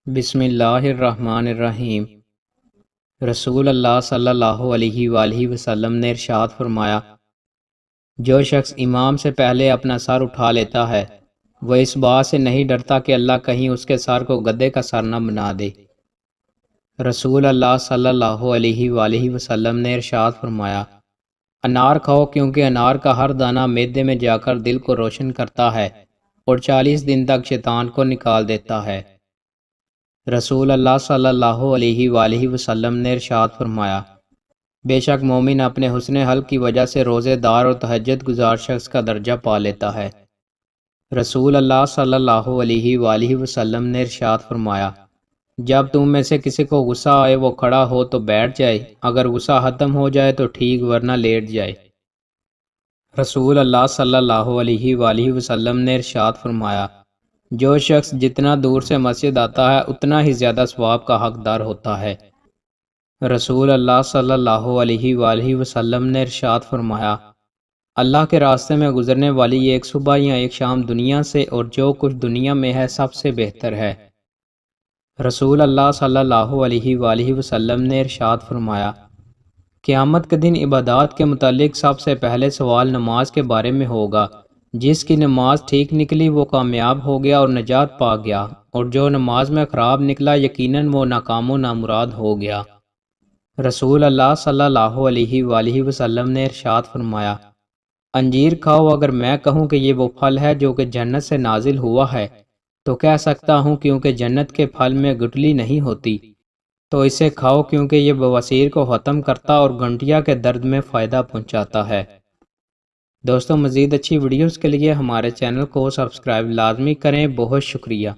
بسم اللہ الرحمن الرحیم۔ رسول اللہ صلی اللہ علیہ وآلہ وسلم نے ارشاد فرمایا، جو شخص امام سے پہلے اپنا سر اٹھا لیتا ہے وہ اس بات سے نہیں ڈرتا کہ اللہ کہیں اس کے سر کو گدھے کا سر نہ بنا دے۔ رسول اللہ صلی اللہ علیہ وآلہ وسلم نے ارشاد فرمایا، انار کھاؤ کیونکہ انار کا ہر دانہ معدے میں جا کر دل کو روشن کرتا ہے اور 40 دن تک شیطان کو نکال دیتا ہے۔ رسول اللہ صلی اللہ علیہ وآلہ وسلم نے ارشاد فرمایا، بے شک مومن اپنے حسن حلق کی وجہ سے روزے دار اور تہجد گزار شخص کا درجہ پا لیتا ہے۔ رسول اللہ صلی اللہ علیہ وآلہ وسلم نے ارشاد فرمایا، جب تم میں سے کسی کو غصہ آئے وہ کھڑا ہو تو بیٹھ جائے، اگر غصہ ختم ہو جائے تو ٹھیک ورنہ لیٹ جائے۔ رسول اللہ صلی اللہ علیہ وآلہ وسلم نے ارشاد فرمایا، جو شخص جتنا دور سے مسجد آتا ہے اتنا ہی زیادہ ثواب کا حقدار ہوتا ہے۔ رسول اللہ صلی اللہ علیہ وآلہ وسلم نے ارشاد فرمایا، اللہ کے راستے میں گزرنے والی ایک صبح یا ایک شام دنیا سے اور جو کچھ دنیا میں ہے سب سے بہتر ہے۔ رسول اللہ صلی اللہ علیہ وآلہ وسلم نے ارشاد فرمایا، قیامت کے دن عبادات کے متعلق سب سے پہلے سوال نماز کے بارے میں ہوگا۔ جس کی نماز ٹھیک نکلی وہ کامیاب ہو گیا اور نجات پا گیا، اور جو نماز میں خراب نکلا یقیناً وہ ناکام و نامراد ہو گیا۔ رسول اللہ صلی اللہ علیہ وآلہ وسلم نے ارشاد فرمایا، انجیر کھاؤ، اگر میں کہوں کہ یہ وہ پھل ہے جو کہ جنت سے نازل ہوا ہے تو کہہ سکتا ہوں کیونکہ جنت کے پھل میں گٹلی نہیں ہوتی، تو اسے کھاؤ کیونکہ یہ بواسیر کو ختم کرتا اور گنٹیا کے درد میں فائدہ پہنچاتا ہے۔ دوستوں، مزید اچھی ویڈیوز کے لیے ہمارے چینل کو سبسکرائب لازمی کریں۔ بہت شکریہ۔